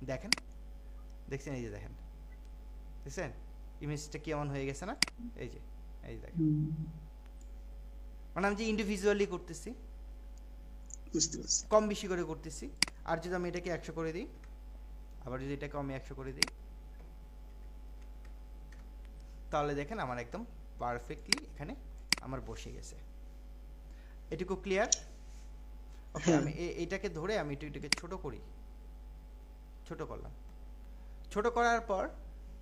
দেখেন, দেখছেন? এই যে দেখেন, দেখছেন ইমেজটা কেমন হয়ে গেছে না? এই যে, এই যে দেখেন, মানে আমি যে ইন্ডিভিজুয়ালি করতেছি, বুঝতে পারছি। কম বেশি করে করতেছি। আর যদি আমি এটাকে 100 করে দিই, আবার যদি এটাকে আমি 100 করে দিই, তাহলে দেখেন আমার একদম পারফেক্টলি এখানে আমার বসে গেছে। এটুকু ক্লিয়ার? ওকে, হ্যাঁ, আমি এটাকে ধরে আমি এটাকে ছোট করি, ছোট করলাম। ছোট করার পর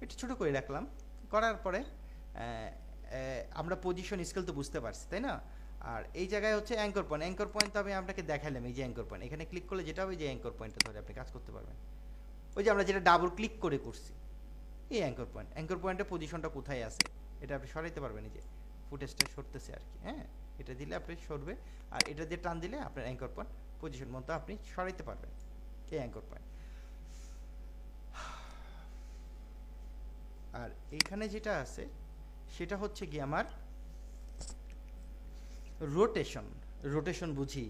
একটু ছোট করে রাখলাম, করার পরে আমরা পজিশন স্কেল তো বুঝতে পারছি, তাই না? আর এই জায়গায় হচ্ছে অ্যাঙ্কর পয়েন্ট। অ্যাঙ্কর পয়েন্ট তো আমি আপনাকে দেখালাম, এই যে অ্যাঙ্কর পয়েন্ট, এখানে ক্লিক করলে যেটা হবে যে অ্যাঙ্কর পয়েন্টটা ধরে আপনি কাজ করতে পারবেন। ওই যে আমরা যেটা ডাবল ক্লিক করে করছি, এই অ্যাঙ্কর পয়েন্ট। অ্যাঙ্কর পয়েন্টের পজিশনটা কোথায় আছে এটা আপনি সরাইতে পারবেন। এই যে ফুটেজটা সরতেছে আর কি, হ্যাঁ, এটা দিলে আপনি সরবে, আর এটা দিয়ে টান দিলে আপনার অ্যাঙ্কর পয়েন্ট পজিশন মতো আপনি সরাইতে পারবেন, এই অ্যাঙ্কর পয়েন্ট। আর এইখানে যেটা আছে সেটা হচ্ছে কি আমার রোটেশন। রোটেশন বুঝি?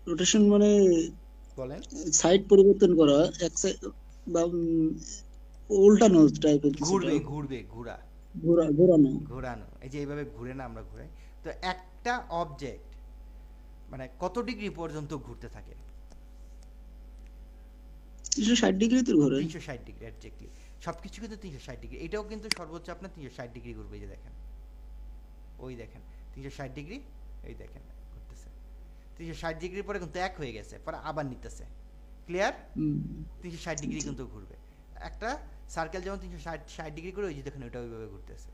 রোটেশন মানে বলেন। সাইড পরিবর্তন করা, এক সাইড বা উল্টানো টাইপের কিছুটা, ঘুরবে, ঘুরবে, ঘোরা, ঘোরানো। ঘোরানো। এই যে এইভাবে ঘুরে না, আমরা ঘুরাই। তো একটা অবজেক্ট মানে কত ডিগ্রি পর্যন্ত ঘুরতে থাকে? 360 ডিগ্রিতে ঘোরে। 360 ডিগ্রি, একজ্যাক্টলি। সব কিছু কিন্তু 360 ডিগ্রি। এটাও কিন্তু সর্বোচ্চ আপনার 360 ডিগ্রি ঘুরবে। এই যে দেখেন, ওই দেখেন 360 ডিগ্রি, এই দেখেন ঘুরতেছে। 360 ডিগ্রির পরে কিন্তু এক হয়ে গেছে, পরে আবার নিতেছে। ক্লিয়ার? হুম, 360 ডিগ্রি জি। কিন্তু ঘুরবে। একটা সার্কেল যেমন 360 ডিগ্রি করে, ওই যে দেখেন ওইটা ওইভাবে ঘুরতেছে।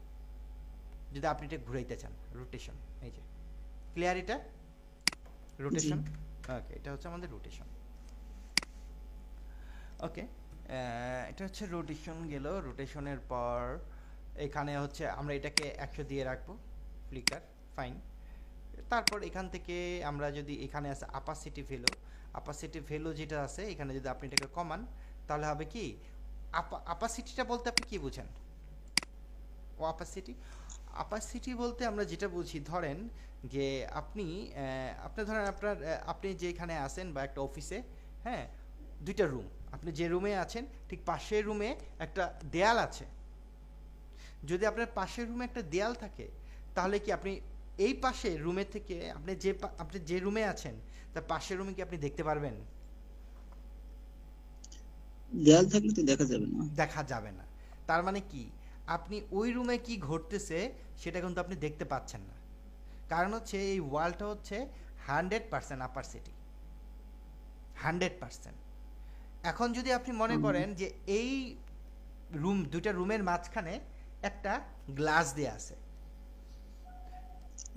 যদি আপনি এটা ঘুরাইতে চান, রোটেশন। এই যে ক্লিয়ার এটা? জি। রোটেশন। ওকে, এটা হচ্ছে আমাদের রোটেশন। ওকে, এটা হচ্ছে রোটেশন গেল। রোটেশনের পর এখানে হচ্ছে আমরা এটাকে 100 দিয়ে রাখবো, ফ্লিকার, ফাইন। তারপর এখান থেকে আমরা যদি এখানে আছে আপাসিটি ভ্যালু, আপাসিটি ভ্যালু যেটা আছে এখানে যদি আপনি এটাকে কমান, তাহলে হবে কি, আপাসিটিটা বলতে আপনি কি বুঝেন? ও আপাসিটি, আপাসিটি বলতে আমরা যেটা বুঝি, ধরেন যে আপনি আপনি ধরেন আপনার আপনি যেখানে আছেন বা একটা অফিসে, হ্যাঁ, দুইটা রুম, আপনি যে রুমে আছেন ঠিক পাশের রুমে একটা দেয়াল আছে। যদি আপনার পাশের রুমে একটা দেয়াল থাকে, তাহলে কি আপনি এই পাশে রুমে থেকে আপনি যে রুমে আছেন তার পাশের রুমে কি আপনি দেখতে পারবেন? দেয়াল থাকলে তো দেখা যাবে না। দেখা যাবে না। তার মানে কি, আপনি ওই রুমে কি ঘটতেছে সেটা কিন্তু আপনি দেখতে পাচ্ছেন না। কারণ হচ্ছে এই ওয়ালটা হচ্ছে 100% আপার সিটি, 100%। এখন যদি আপনি মনে হুম, করেন যে এই দুইটা রুমের মাঝখানে একটা গ্লাস দেয়া আছে,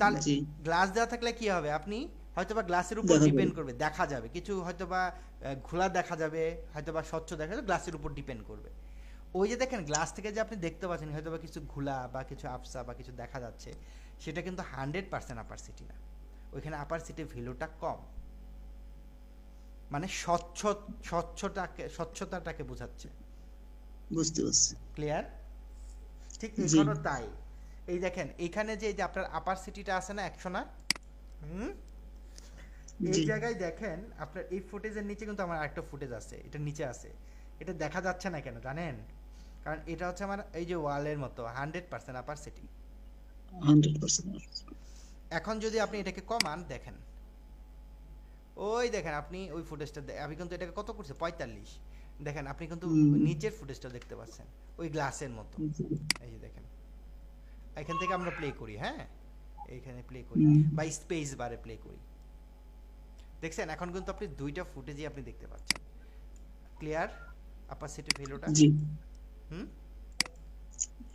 তাহলে জি, গ্লাস দেওয়া থাকলে কি হবে, আপনি হয়তোবা গ্লাসের উপর দেখা যাবে। ডিপেন্ড করবে, দেখা যাবে কিছু, হয়তোবা ঘোলা দেখা যাবে, হয়তোবা স্বচ্ছ দেখা যাবে, গ্লাসের উপর ডিপেন্ড করবে। ওই যে দেখেন গ্লাস থেকে যে আপনি দেখতে পাচ্ছেন হয়তোবা কিছু ঘোলা বা কিছু আফসা বা কিছু দেখা যাচ্ছে, সেটা কিন্তু 100% আপার সিটি না। ওইখানে আপার সিটির ভ্যালুটা কম, মানে স্বচ্ছতাটাকে বোঝাচ্ছে। বুঝতে পারছি। ক্লিয়ার? ঠিক জি, এখানেও তাই। এই দেখেন এইখানে যে আপনার আপার সিটিটা আছে না 100 না, হুম, এই জি। জায়গায় দেখেন আপনার এই ফুটেজের নিচে কিন্তু আমার আরেকটা ফুটেজ আছে, এটা নিচে আছে। এটা দেখা যাচ্ছে না কেন জানেন? কারণ এটা হচ্ছে আমার এই যে ওয়ালের মতো 100% আপার সিটি। 100%। এখন যদি আপনি এটাকে কমান, দেখেন, ওই দেখেন আপনি ওই ফুটেজটা আমি কিন্তু এটাকে কত করছি, 45। দেখেন আপনি কিন্তু হুম, নিচের ফুটেজটা দেখতে পাচ্ছেন, ওই গ্লাসের মতো। জি, এই যে দেখেন, এখান থেকে আমরা প্লে করি, হ্যাঁ, এইখানে প্লে করি হুম, বা স্পেস বারে প্লে করি। দেখছেন এখন কিন্তু আপনি দুইটা ফুটেজই আপনি দেখতে পাচ্ছেন। ক্লিয়ার অ্যাপাসিটি ভ্যালুটা? জি, হুম,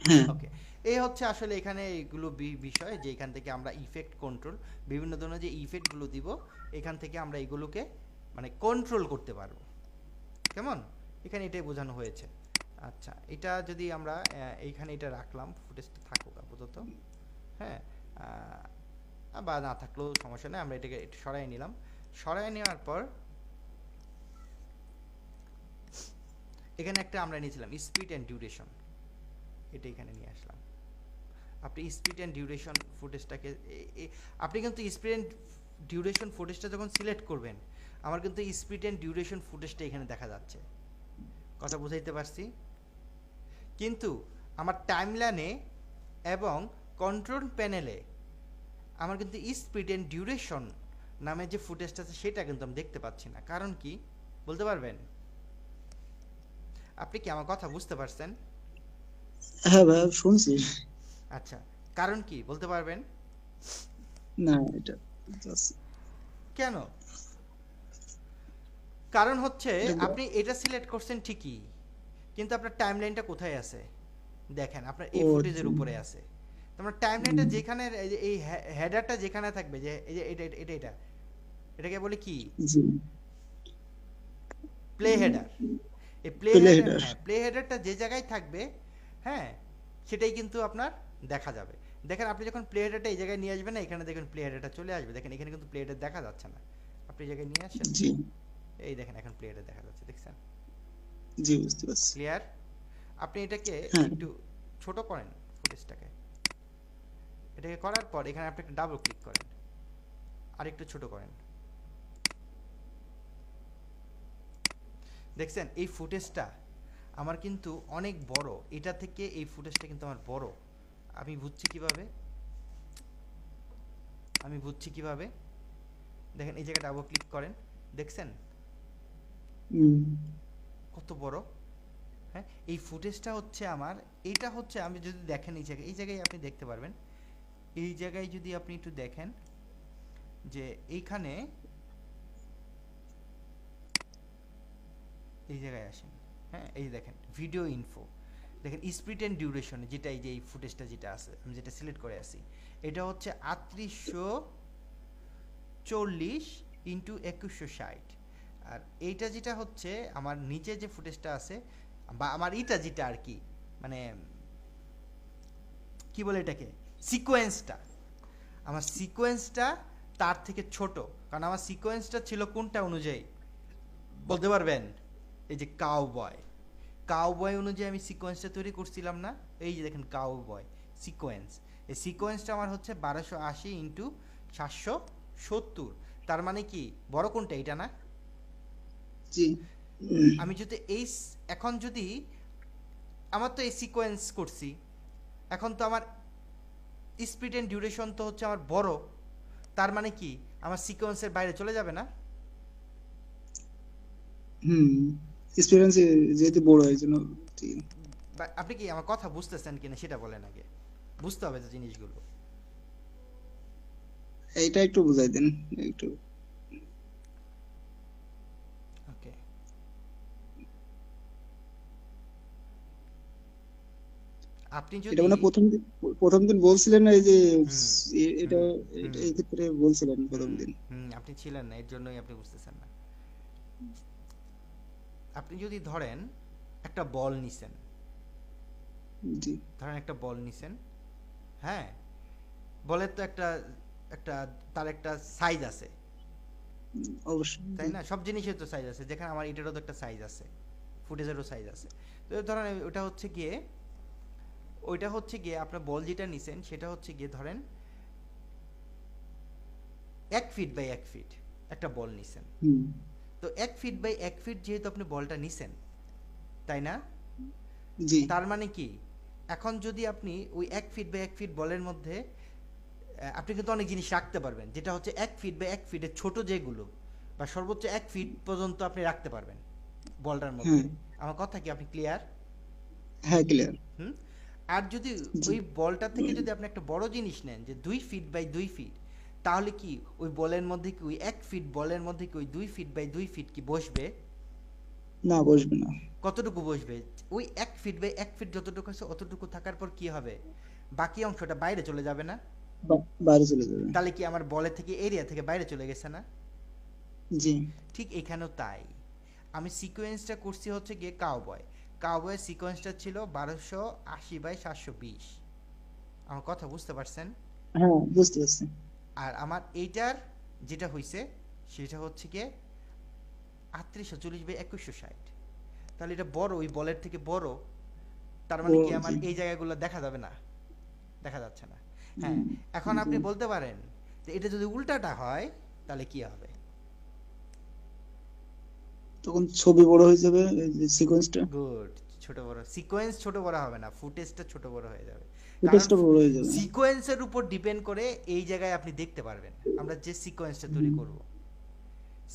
হ্যাঁ, ওকে। এই হচ্ছে আসলে এখানে এইগুলো বিষয় যে এখান থেকে আমরা ইফেক্ট কন্ট্রোল, বিভিন্ন ধরনের যে ইফেক্টগুলো দিব, এখান থেকে আমরা এগুলোকে মানে কন্ট্রোল করতে পারবো। কেমন? এখানে এটাই বোঝানো হয়েছে। আচ্ছা, এটা যদি আমরা এইখানে এটা রাখলাম, ফুটেজটা থাকুক আপাতত, হ্যাঁ, বা না থাকলেও সমস্যা নেই, আমরা এটাকে একটু সরাই নিলাম। সরাই নেওয়ার পর এখানে একটা আমরা নিয়েছিলাম স্পিড অ্যান্ড ডিউরেশন, এটা এখানে নিয়ে আসলাম। আপনি স্পিড অ্যান্ড ডিউরেশন ফুটেজটাকে আপনি কিন্তু স্পিড অ্যান্ড ডিউরেশন ফুটেজটা যখন সিলেক্ট করবেন, আমার কিন্তু স্পিড অ্যান্ড ডিউরেশন ফুটেজটা এখানে দেখা যাচ্ছে। কথা বুঝাইতে পারছি? কিন্তু আমার টাইমলাইনে এবং কন্ট্রোল প্যানেলে আমার কিন্তু স্পিড অ্যান্ড ডিউরেশন নামে যে ফুটেজটা আছে সেটা কিন্তু আমি দেখতে পাচ্ছি না। কারণ কি বলতে পারবেন? আপনি কি আমার কথা বুঝতে পারছেন? হ্যাঁ ভাই শুনছি। আচ্ছা, কারণ কি বলতে পারবেন? না এটা just কেন? কারণ হচ্ছে এটা আপনি এটা সিলেক্ট করছেন ঠিকই, কিন্তু আপনার টাইমলাইনটা কোথায় আছে? দেখেন আপনার এই ও ফুটেজের উপরে আছে। তোমার টাইমলাইনটা হুম, যেখানে এই হেডারটা যেখানে থাকবে, যে এই যে এটা এটাকে বলে কি? জি প্লে হেডার। এই প্লে প্লে হেডার, হেডার। হ্যাঁ, প্লে হেডারটা যে জায়গায় থাকবে, হ্যাঁ, সেটাই কিন্তু আপনার দেখা যাবে। দেখেন আপনি যখন প্লে হেডারটা এই জায়গায় নিয়ে আসবেন না, এখানে দেখেন প্লে হেডারটা চলে আসবে। দেখেন এখানে কিন্তু প্লে হেডার দেখা যাচ্ছে না, আপনি এই জায়গায় নিয়ে আসেন, জি এই দেখেন এখন প্লে হেডার দেখা যাচ্ছে, দেখছেন? জি বুঝতে পারছি। ক্লিয়ার? আপনি এটাকে হ্যাঁ একটু ছোট করেন ফুটেজটাকে। এটাকে করার পর এখানে আপনি একটা ডাবল ক্লিক করেন, আর একটু ছোট করেন। দেখছেন এই ফুটেজটা আমার কিন্তু অনেক বড়, এটা থেকে এই ফুটেজটা কিন্তু আমার বড়। আমি বুঝছি কিভাবে? আমি বুঝছি কিভাবে? দেখেন এই জায়গায় ডাবল ক্লিক করেন, দেখছেন হুম, কত বড়? হ্যাঁ, এই ফুটেজটা হচ্ছে আমার, এইটা হচ্ছে, আমি যদি দেখেন এই জায়গায় আপনি দেখতে পারবেন। এই জায়গায় যদি আপনি একটু দেখেন যে এইখানে, এই জায়গায় আসেন, হ্যাঁ, এই দেখেন ভিডিও ইনফো, দেখেন স্পিড অ্যান্ড ডিউরেশন, যেটা এই যে এই ফুটেজটা যেটা আছে আমি যেটা সিলেক্ট করে আছি, এটা হচ্ছে 3840 ইন্টু 2160। আর এইটা যেটা হচ্ছে আমার নিচে যে ফুটেজটা আছে, বা আমার এইটা যেটা আর কি, মানে কি বলে এটাকে, সিকোয়েন্সটা, আমার সিকোয়েন্সটা তার থেকে ছোট। কারণ আমার সিকোয়েন্সটা ছিল কোনটা অনুযায়ী বলতে পারবেন? এই যে কাউবয়, কাউবয় অনুযায়ী আমি সিকোয়েন্সটা তৈরি করছিলাম না? এই যে দেখেন কাউবয় সিকোয়েন্স, এই সিকোয়েন্সটা আমার হচ্ছে 1280 ইন্টু 770। তার মানে কি বড় কোনটা, এটা না? জি আমি যদি এখন যদি আমার তো এই সিকোয়েন্স করছি, এখন তো আমার স্পিড অ্যান্ড ডিউরেশন তো হচ্ছে আমার বড়, তার মানে কি আমার সিকোয়েন্সের বাইরে চলে যাবে না? হুম, এক্সপিরিয়েন্স যেহেতু বড় এই জন্য। জি বা আপনি কি আমার কথা বুঝতেছেন কিনা সেটা বলেন আগে, বুঝতে হবে তো জিনিসগুলো। এইটা একটু বুঝাই দেন একটু। ওকে, আপনি এটা যদি, মানে প্রথম দিন বলছিলেন না এই যে হুম এটা হুম এটা হুম এই ক্ষেত্রে বলছিলেন হুম প্রথম দিন। হুম আপনি ছিলেন না, এর জন্যই আপনি বুঝতেছেন না। আপনি যদি ধরেন একটা বল নিছেন, জি ধরেন একটা বল নিছেন, হ্যাঁ, বলের তো একটা একটা তার একটা সাইজ আছে, অবশ্যই তাই জি না? সব জিনিসের তো সাইজ আছে, যেখানে আমার এটারও তো একটা সাইজ আছে, ফুটেজেরও সাইজ আছে। তো ধরেন ওইটা হচ্ছে গিয়ে আপনার বল যেটা নিছেন সেটা হচ্ছে গিয়ে ধরেন 1 ফিট বাই 1 ফিট একটা বল নিছেন। হুম তো 1 ফিট বাই 1 ফিট যেহেতু আপনি বলটা নিছেন, তাই না? জি তার মানে কি এখন যদি আপনি ওই 1 ফিট বাই 1 ফিট বলের মধ্যে আপনি কিন্তু অনেক জিনিস রাখতে পারবেন, যেটা হচ্ছে 1 ফিট বাই 1 ফিটের ছোট যেগুলো, বা সর্বোচ্চ 1 ফিট পর্যন্ত আপনি রাখতে পারবেন বলটার হ্যাঁ মধ্যে। আমার কথা কি আপনি ক্লিয়ার? হ্যাঁ ক্লিয়ার হুম। আর যদি জি ওই বলটা থেকে যদি আপনি একটা বড় জিনিস নেন, যে 2 ফিট বাই 2 ফিট, তাহলে কি ওই বলের মধ্যে কি ওই 1 ফিট বলের মধ্যে কি ওই 2 ফিট বাই 2 ফিট কি বসবে? না বসবে না কতটুকু বসবে? ওই 1 ফিট বাই 1 ফিট যতটুকু আছে অতটুকু থাকার পর কি হবে, বাকি অংশটা বাইরে চলে যাবে না? বাইরে চলে যাবে তাহলে কি আমার বলের থেকে এরিয়া থেকে বাইরে চলে গেছে না? জি ঠিক এখানেও তাই। আমি সিকোয়েন্সটা করছি হচ্ছে গিয়ে কাউবয়, কাউবয়ের সিকোয়েন্সটা ছিল 1280 বাই 720। আমার কথা বুঝতে পারছেন? হ্যাঁ বুঝতে পারছি আর আমার এইটার যেটা হইছে সেটা হচ্ছে গিয়ে 3840 বাই 2160। তাহলে এটা বড়, ওই বলের থেকে বড়, তার ও মানে কি আমার জি এই জায়গাগুলো দেখা যাবে না? দেখা যাচ্ছে না। জি হ্যাঁ, এখন জি আপনি বলতে পারেন যে এটা যদি উল্টাটা হয় তাহলে কি হবে? তখন ছবি বড় হয়ে যাবে, এই যে সিকোয়েন্সটা, গুড। ছোট বড় সিকোয়েন্স ছোট বড় হবে না, ফুটেজটা ছোট বড় হয়ে যাবে। কারণ ফুটেজটা বড় হয়ে যাবে। সিকোয়েন্সের উপর ডিপেন্ড করে এই জায়গায় আপনি দেখতে পারবেন আমরা যে সিকোয়েন্সটা তৈরি হুম, করব।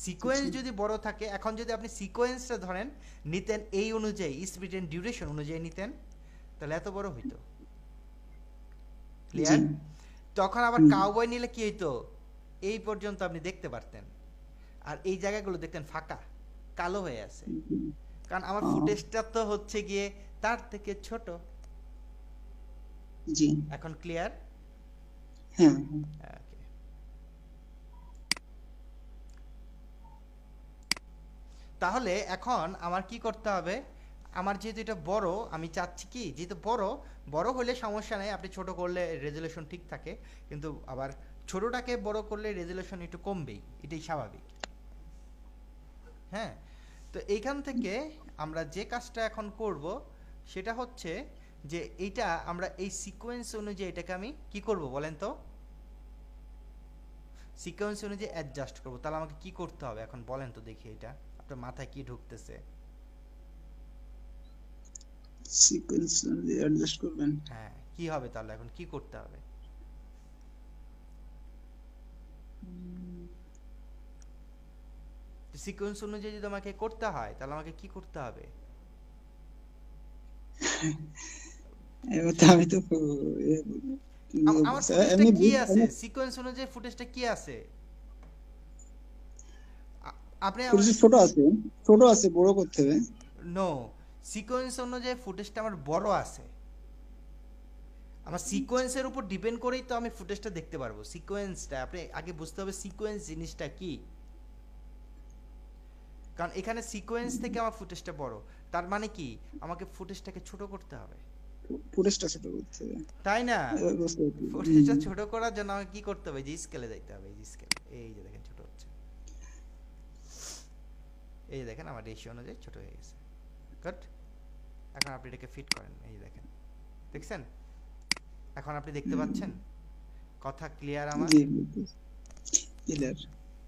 সিকোয়েন্স আচ্ছা। যদি বড় থাকে, এখন যদি আপনি সিকোয়েন্সটা ধরেন নিতেন এই অনুযায়ী, স্পিড এন্ড ডিউরেশন অনুযায়ী নিতেন, তাহলে এত বড় হইতো। জি। ক্লিয়ার? তখন আবার হুম, কাউবয় নিলে কি হইতো, এই পর্যন্ত আপনি দেখতে পারতেন, আর এই জায়গাগুলো দেখতেন ফাঁকা, কালো হয়ে আছে। হুম, কারণ আমার ও, ফুটেজটা তো হচ্ছে গিয়ে তার থেকে ছোট। জি। এখন ক্লিয়ার? হ্যাঁ, তাহলে এখন আমার কি করতে হবে, আমার যেহেতু এটা বড়, আমি চাচ্ছি কি যেহেতু বড়, বড় হলে সমস্যা নেই, আপনি ছোট করলে রেজুলেশন ঠিক থাকে, কিন্তু আবার ছোটটাকে বড় করলে রেজুলেশন একটু কমবেই, এটাই স্বাভাবিক। হ্যাঁ, তো এইখান থেকে আমরা যে কাজটা এখন করব সেটা হচ্ছে যে এইটা আমরা এই সিকোয়েন্স অনুযায়ী এটাকে আমি কি করব বলেন তো, সিকোয়েন্স অনুযায়ী অ্যাডজাস্ট করব। তাহলে আমাকে কি করতে হবে এখন বলেন তো দেখি, এটা আপনার মাথায় কি ঢুকতেছে? সিকোয়েন্স অ্যাডজাস্ট করবেন। হ্যাঁ, কি হবে তাহলে, এখন কি করতে হবে? সিকোয়েন্স অনুযায়ী যদি আমাকে করতে হয় তাহলে আমাকে কি করতে হবে? এবার তো আমি তো এ, কি বলবো আমার স্যার, ফুটেজটা এমনি কি আছে, সিকোয়েন্স অনুযায়ী ফুটেজটা কি আছে? আ- আপনি আমার ফুটেজ ছোট আছে, ছোট আছে, বড় করতে হবে। নো, সিকোয়েন্স অনুযায়ী ফুটেজটা আমার বড় আছে। আমার সিকোয়েন্সের উপর ডিপেন্ড করেই তো আমি ফুটেজটা দেখতে পারবো। সিকোয়েন্সটা আপনি আগে বুঝতে হবে সিকোয়েন্স জিনিসটা কি, কারণ এখানে সিকোয়েন্স থেকে আমার ফুটেজটা বড়, তার মানে কি আমাকে ফুটেজটাকে ছোট করতে হবে, ফুটেজটা ছোট করতে হবে। তাই না? এবার বুঝতে পারছি। ফুটেজটা ছোট করার জন্য আমাকে কি করতে হবে, যে স্কেলে দেখতে হবে, এই যে স্কেল, এই যে দেখেন ছোট হচ্ছে, এই যে দেখেন আমার রেশিও অনুযায়ী ছোট হয়ে গেছে। গুড। এখন আপনি এটাকে ফিট করেন, এই যে দেখেন, দেখছেন? এখন আপনি দেখতে পাচ্ছেন? কথা ক্লিয়ার আমার? জি, ক্লিয়ার,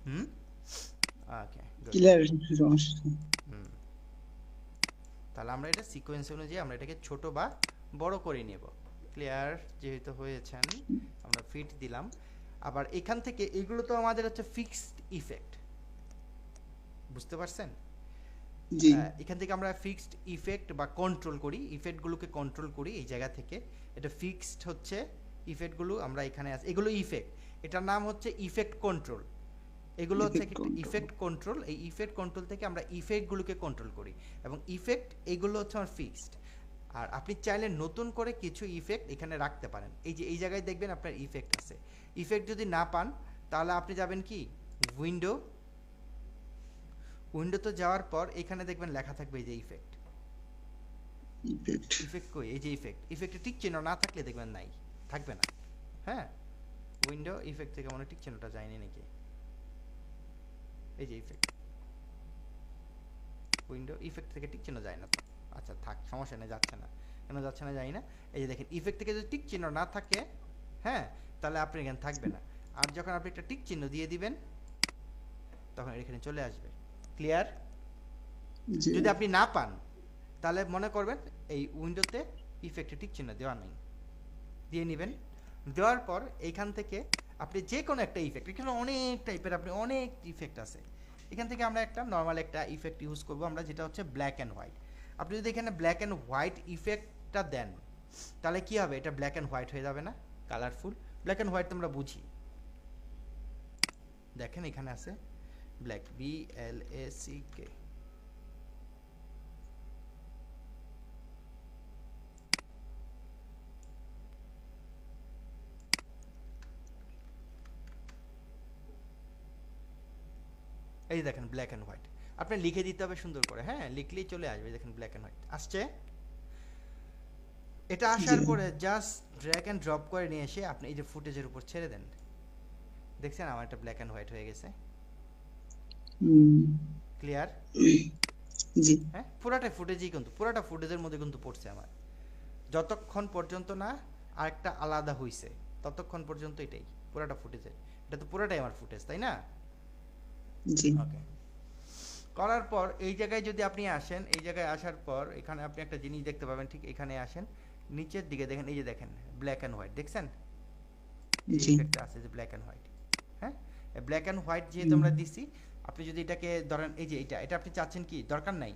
হুম, ওকে, গুড। ক্লিয়ার, সমস্যা নেই। হুম, তাহলে আমরা এটা সিকোয়েন্স অনুযায়ী আমরা এটাকে ছোট বা বড় করে নেব। ক্লিয়ার যেহেতু হয়েছেন, আমরা ফিট দিলাম। আবার এখান থেকে এগুলো তো আমাদের হচ্ছে ফিক্সড ইফেক্ট, বুঝতে পারছেন? জি, এখান থেকে আমরা ফিক্সড ইফেক্ট বা কন্ট্রোল করি, ইফেক্টগুলোকে কন্ট্রোল করি এই জায়গা থেকে। এটা ফিক্সড হচ্ছে ইফেক্টগুলো, আমরা এখানে আছে এগুলো ইফেক্ট, এটার নাম হচ্ছে ইফেক্ট কন্ট্রোল। এগুলো হচ্ছে ইফেক্ট কন্ট্রোল। Effect control. এই ইফেক্ট কন্ট্রোল থেকে আমরা ইফেক্টগুলোকে কন্ট্রোল করি, এবং ইফেক্ট এগুলো হচ্ছে আমার ফিক্সড। আর আপনি চাইলে নতুন করে কিছু ইফেক্ট এখানে রাখতে পারেন, এই যে এই জায়গায় দেখবেন আপনার ইফেক্ট আছে। ইফেক্ট যদি না পান তাহলে আপনি যাবেন কি, উইন্ডো, উইন্ডোতে যাওয়ার পর এখানে দেখবেন লেখা থাকবে এই যে ইফেক্ট। ইফেক্ট, ইফেক্ট কই, এই যে ইফেক্ট, ইফেক্টে টিক চিহ্ন না থাকলে দেখবেন নাই, থাকবে না। হ্যাঁ, উইন্ডো ইফেক্ট থেকে মনে টিক চিহ্নটা যায়নি নাকি, এই যে ইফেক্ট, উইন্ডো ইফেক্ট থেকে টিক চিহ্ন যায় না তো, আচ্ছা থাক, সমস্যা নেই, যাচ্ছে না, কেন যাচ্ছে না জানি না। এই যে দেখেন ইফেক্ট থেকে যদি টিক চিহ্ন না থাকে, হ্যাঁ, তাহলে আপনি এখানে থাকবে না। আর যখন আপনি একটা টিক চিহ্ন দিয়ে দিবেন তখন এখানে চলে আসবে। ক্লিয়ার? জি, যদি আপনি না পান তাহলে মনে করবেন এই উইন্ডোতে ইফেক্টে টিক চিহ্ন দেওয়া নেই, দিয়ে নেবেন। দেওয়ার পর এইখান থেকে আপনি যে কোনো একটা ইফেক্ট, এখানে অনেক টাইপের আপনি অনেক ইফেক্ট আছে, এখান থেকে আমরা একটা নর্মাল একটা ইফেক্ট ইউজ করব আমরা, যেটা হচ্ছে ব্ল্যাক অ্যান্ড হোয়াইট। আপনি যদি এখানে ব্ল্যাক অ্যান্ড হোয়াইট ইফেক্টটা দেন তাহলে কি হবে, এটা ব্ল্যাক অ্যান্ড হোয়াইট হয়ে যাবে না, কালারফুল। ব্ল্যাক অ্যান্ড হোয়াইট তোমরা বুঝি, দেখেন এখানে আছে ব্ল্যাক, BLACK, এই যে দেখেন ব্ল্যাক অ্যান্ড হোয়াইট। আপনি লিখে দিতে হবে সুন্দর করে, হ্যাঁ, লিখলেই চলে আসবে, দেখেন ব্ল্যাক অ্যান্ড হোয়াইট আসছে। এটা জি, আসার পরে জাস্ট ড্র্যাগ অ্যান্ড ড্রপ করে নিয়ে এসে আপনি এই যে ফুটেজের উপর ছেড়ে দেন, দেখছেন আমার এটা ব্ল্যাক অ্যান্ড হোয়াইট হয়ে গেছে। হুম, ক্লিয়ার? জি, হ্যাঁ, পুরাটাই ফুটেজই, কিন্তু পুরাটা ফুটেজের মধ্যে কিন্তু পড়ছে আমার, যতক্ষণ পর্যন্ত না আরেকটা আলাদা হইছে ততক্ষণ পর্যন্ত এটাই পুরাটা ফুটেজের, এটা তো পুরাটাই আমার ফুটেজ, তাই না? জি, ওকে, করার পর এই জায়গায় যদি আপনি আসেন, এই জায়গায় আসার পর এখানে আপনি একটা জিনিস দেখতে পাবেন, ঠিক এখানে আসেন, নিচের দিকে দেখেন, এই যে দেখেন ব্ল্যাক অ্যান্ড হোয়াইট, দেখছেন এই জি ইফেক্টটা আছে যে ব্ল্যাক অ্যান্ড হোয়াইট। হ্যাঁ, ব্ল্যাক অ্যান্ড হোয়াইট যেহেতু হুম, আমরা দিছি, আপনি যদি এটাকে ধরেন, এই যে এটা আপনি চাচ্ছেন কি দরকার নাই,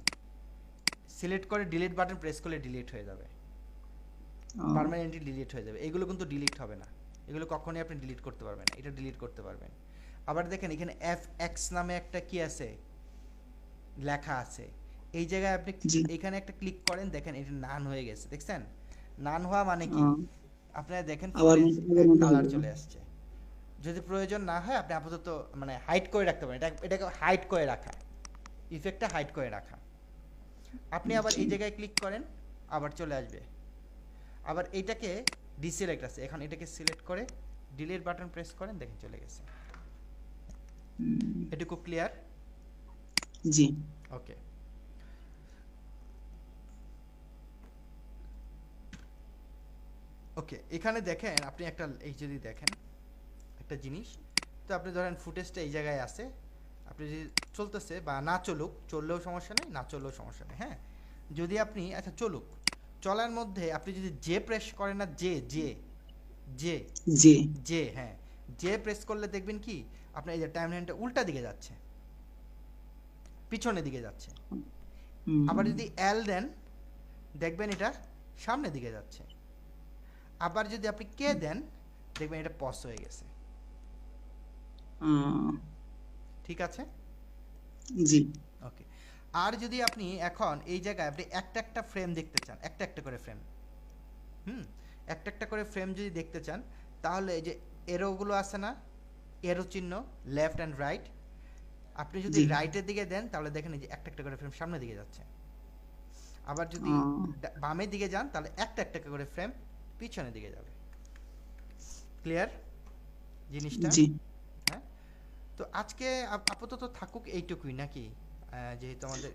সিলেক্ট করে ডিলিট বাটন প্রেস করলে ডিলিট হয়ে যাবে, পার্মানেন্টলি ডিলিট হয়ে যাবে। এগুলো কিন্তু ডিলিট হবে না, এগুলো কখনোই আপনি ডিলিট করতে পারবেন না, এটা ডিলিট করতে পারবেন। আবার দেখেন এখানে এফ এক্স নামে একটা কি আছে, লেখা আছে, এই জায়গায় আপনি জি এখানে একটা ক্লিক করেন, দেখেন এটা নান হয়ে গেছে, দেখছেন নান হওয়া মানে কি, আপনারা দেখেন আবার আগের মতো হয়ে কালার যাবে। চলে আসছে। যদি প্রয়োজন না হয় আপনি আপাতত মানে হাইড করে রাখতে পারেন, এটাকে হাইড করে রাখা, ইফেক্টটা হাইড করে রাখা। আপনি আবার জি এই জায়গায় ক্লিক করেন, আবার চলে আসবে। আবার এইটাকে ডিসিলেক্ট আছে, এখন এটাকে সিলেক্ট করে ডিলিট বাটন প্রেস করেন, দেখেন চলে গেছে। হুম, এটুকু ক্লিয়ার? জি ওকে। ওকে, এখানে দেখেন আপনি একটা, এই যদি দেখেন একটা জিনিস, তো আপনি ধরেন ফুটেজটা এই জায়গায় আছে, আপনি যদি চলতেছে বা না চলুক, চললেও সমস্যা নেই, না চললেও সমস্যা নেই। হ্যাঁ, যদি আপনি আচ্ছা চলুক, চলার মধ্যে আপনি যদি জে প্রেস করেন, না J J J G J, হ্যাঁ জে প্রেস করলে দেখবেন কি আপনার এই যে টাইমলাইনটা উল্টা দিকে যাচ্ছে, পিছনের দিকে যাচ্ছে। হুম, আবার যদি এল দেন, দেখবেন এটা সামনের দিকে যাচ্ছে। আবার যদি আপনি কে দেন, দেখবেন এটা পজ হয়ে গেছে। ঠিক আছে, জি ওকে। আর যদি আপনি এখন এই জায়গায় আপনি একটা একটা ফ্রেম দেখতে চান, একটা একটা করে ফ্রেম, একটা একটা করে ফ্রেম যদি দেখতে চান, তাহলে এই যে এরোগুলো আছে না, এরো চিহ্ন লেফট অ্যান্ড রাইট, আপনি যদি জি রাইটের দিকে দেন তাহলে দেখেন এই যে একটা একটা করে ফ্রেম সামনের দিকে যাচ্ছে। আবার যদি বামের দিকে যান তাহলে একটা একটা করে ফ্রেম পিছনের দিকে যাবে। ক্লিয়ার জিনিসটা? জি হ্যাঁ, তো আজকে আপাতত থাকুক এইটুকুই নাকি, যেহেতু আমাদের